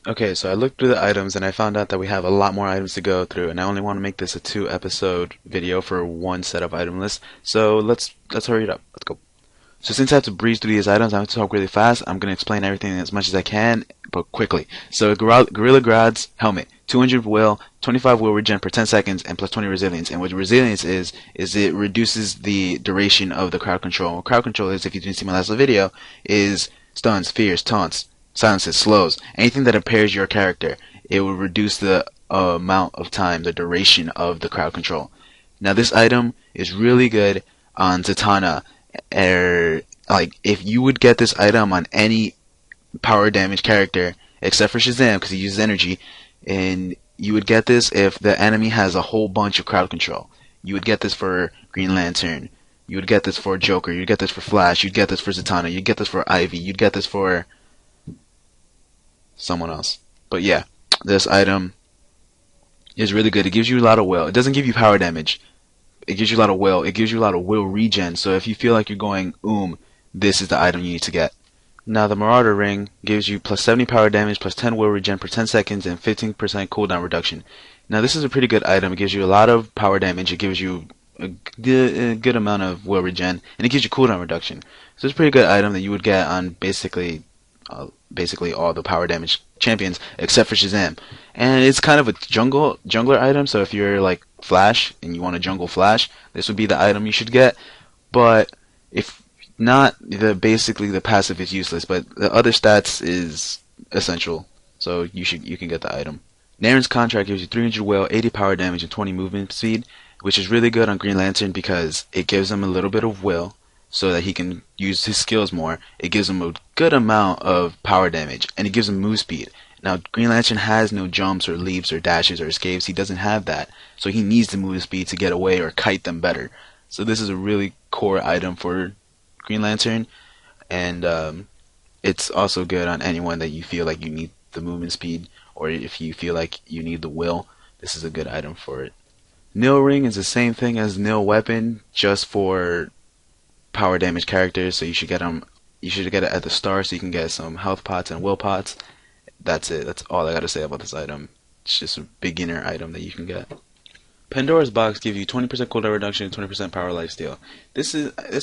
Okay, so I looked through the items and I found out that we have a lot more items to go through, and I only want to make this a 2 episode video for one set of item list. So let's hurry it up. Let's go. So since I have to breeze through these items, I have to talk really fast. I'm gonna explain everything as much as I can, but quickly. So Gorilla Grad's helmet, 200 will, 25 will regen per 10 seconds, and plus 20 resilience. And what resilience is it reduces the duration of the crowd control. What crowd control is, if you didn't see my last video, is stuns, fears, taunts, silences, slows, anything that impairs your character. It will reduce the amount of time, the duration of the crowd control. Now this item is really good on Zatanna. Like if you would get this item on any power damage character except for Shazam because he uses energy, and you would get this if the enemy has a whole bunch of crowd control. You would get this for Green Lantern. You would get this for Joker. You'd get this for Flash. You'd get this for Zatanna. You'd get this for Ivy. You'd get this for someone else. But yeah, this item is really good. It gives you a lot of will. It doesn't give you power damage. It gives you a lot of will. It gives you a lot of will regen. So if you feel like you're going this is the item you need to get. Now the Marauder Ring gives you plus 70 power damage, plus 10 will regen per 10 seconds, and 15% cooldown reduction. Now this is a pretty good item. It gives you a lot of power damage. It gives you a good amount of will regen, and it gives you cooldown reduction. So it's a pretty good item that you would get on basically all the power damage champions except for Shazam. And it's kind of a jungler item, so if you're like Flash and you want to jungle Flash, this would be the item you should get. But if not, basically the passive is useless, but the other stats is essential. So you can get the item. Naren's contract gives you 300 will, 80 power damage, and 20 movement speed, which is really good on Green Lantern because it gives him a little bit of will so that he can use his skills more. It gives him a good amount of power damage, and it gives him move speed. Now, Green Lantern has no jumps or leaps or dashes or escapes. He doesn't have that, so he needs the move speed to get away or kite them better. So this is a really core item for Green Lantern, and it's also good on anyone that you feel like you need the movement speed, or if you feel like you need the will, this is a good item for it. Nil Ring is the same thing as Nil Weapon, just for power damage characters, so you should get them. You should get it at the start so you can get some health pots and will pots. That's it. That's all I gotta say about this item. It's just a beginner item that you can get. Pandora's Box gives you 20% cooldown reduction and 20% power lifesteal. This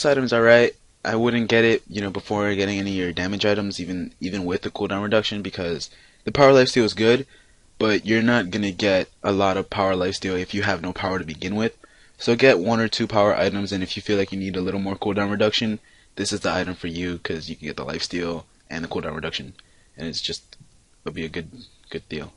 item is alright. I wouldn't get it, before getting any of your damage items, even with the cooldown reduction, because the power lifesteal is good, but you're not gonna get a lot of power lifesteal if you have no power to begin with. So get 1 or 2 power items, and if you feel like you need a little more cooldown reduction, this is the item for you because you can get the lifesteal and the cooldown reduction, and it'll be a good deal.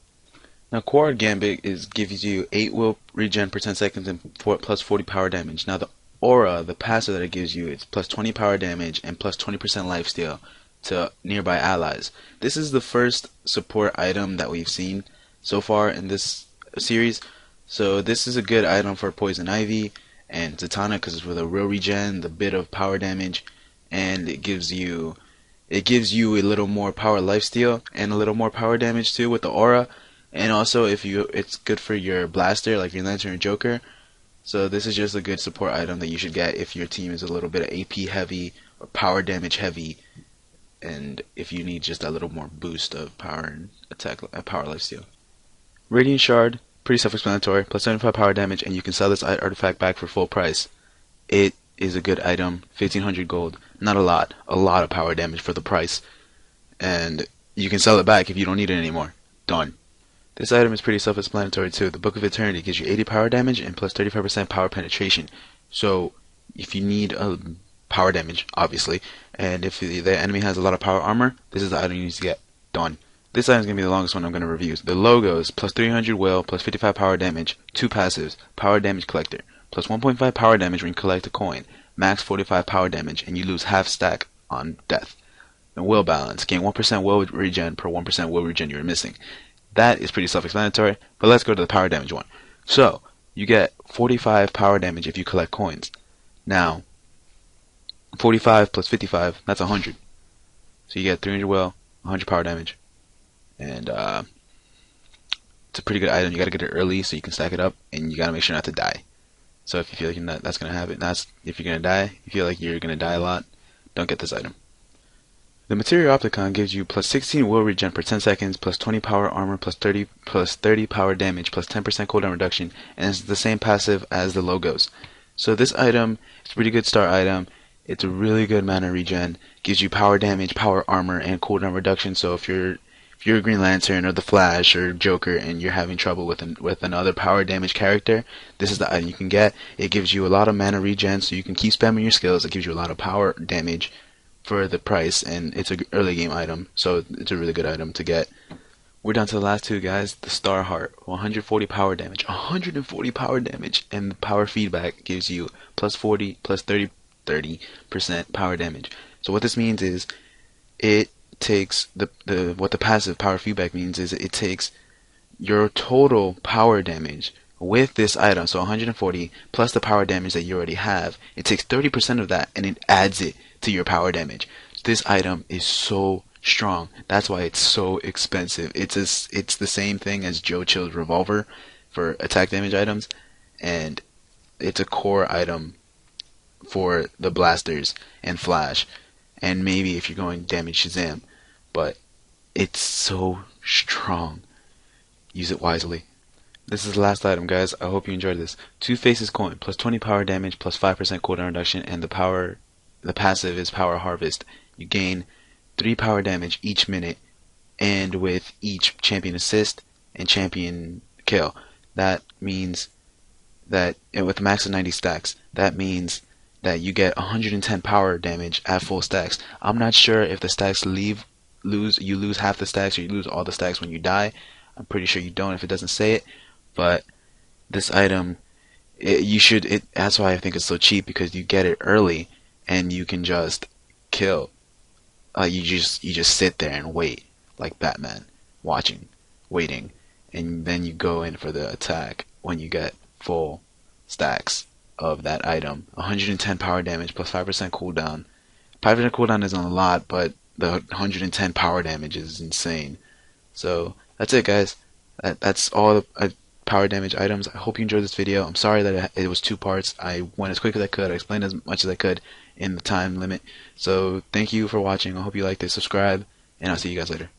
Now, Quad Gambit gives you 8 will regen per 10 seconds and plus 40 power damage. Now, the Aura, the passive that it gives you, it's plus 20 power damage and plus 20% lifesteal to nearby allies. This is the first support item that we've seen so far in this series. So this is a good item for Poison Ivy and Zatanna because it's with a real regen, the bit of power damage, and it gives you a little more power lifesteal and a little more power damage too with the Aura. And also, it's good for your blaster, like your Lantern or Joker. So this is just a good support item that you should get if your team is a little bit of AP heavy or power damage heavy, and if you need just a little more boost of power and attack, power lifesteal. Radiant Shard, pretty self-explanatory, plus 75 power damage, and you can sell this artifact back for full price. It is a good item, 1500 gold, not a lot of power damage for the price, and you can sell it back if you don't need it anymore. Done. This item is pretty self-explanatory too. The Book of Eternity gives you 80 power damage and plus 35% power penetration. So if you need power damage, obviously, and if the enemy has a lot of power armor, this is the item you need to get. Done. This item is going to be the longest one I'm going to review. The logos, plus 300 will, plus 55 power damage, 2 passives, power damage collector, plus 1.5 power damage when you collect a coin, max 45 power damage, and you lose half stack on death. And will balance, gain 1% will regen per 1% will regen you're missing. That is pretty self-explanatory, but let's go to the power damage one. So, you get 45 power damage if you collect coins. Now, 45 plus 55, that's 100. So you get 300 will, 100 power damage, and it's a pretty good item. You gotta get it early so you can stack it up, and you gotta make sure not to die. So if you feel like that's gonna happen, if you're gonna die, you feel like you're gonna die a lot, don't get this item. The Material Opticon gives you plus 16 will regen per 10 seconds, plus 20 power armor, plus 30 power damage, plus 10% cooldown reduction, and it's the same passive as the logos. So this item is a pretty good start item. It's a really good mana regen. Gives you power damage, power armor, and cooldown reduction. So if you're a Green Lantern or the Flash or Joker and you're having trouble with another power damage character, this is the item you can get. It gives you a lot of mana regen, so you can keep spamming your skills. It gives you a lot of power damage for the price, and it's an early game item, so it's a really good item to get. We're down to the last two guys. The Star Heart, 140 power damage, 140 power damage, and the power feedback gives you plus 40, plus 30% power damage. So what this means is it takes what the passive power feedback means is it takes your total power damage with this item, so 140 plus the power damage that you already have. It takes 30% of that and it adds it to your power damage. This item is so strong. That's why it's so expensive. It's the same thing as Joe Chill's revolver for attack damage items, and it's a core item for the blasters and Flash, and maybe if you're going damage Shazam, but it's so strong. Use it wisely. This is the last item, guys. I hope you enjoyed this. Two Faces coin, plus 20 power damage, plus 5% cooldown reduction, and the passive is Power Harvest. You gain 3 power damage each minute, and with each champion assist and champion kill. That means that, and with a max of 90 stacks, that means that you get 110 power damage at full stacks. I'm not sure if the stacks you lose half the stacks or you lose all the stacks when you die. I'm pretty sure you don't if it doesn't say it. But this item, that's why I think it's so cheap, because you get it early and you can just kill. You just sit there and wait like Batman, waiting, and then you go in for the attack when you get full stacks of that item. 110 power damage plus 5% cooldown. 5% cooldown isn't a lot, but the 110 power damage is insane. So that's it, guys. That's all the power damage items. I hope you enjoyed this video. I'm sorry that it was 2 parts. I went as quick as I could. I explained as much as I could in the time limit. So thank you for watching. I hope you liked it. Subscribe, and I'll see you guys later.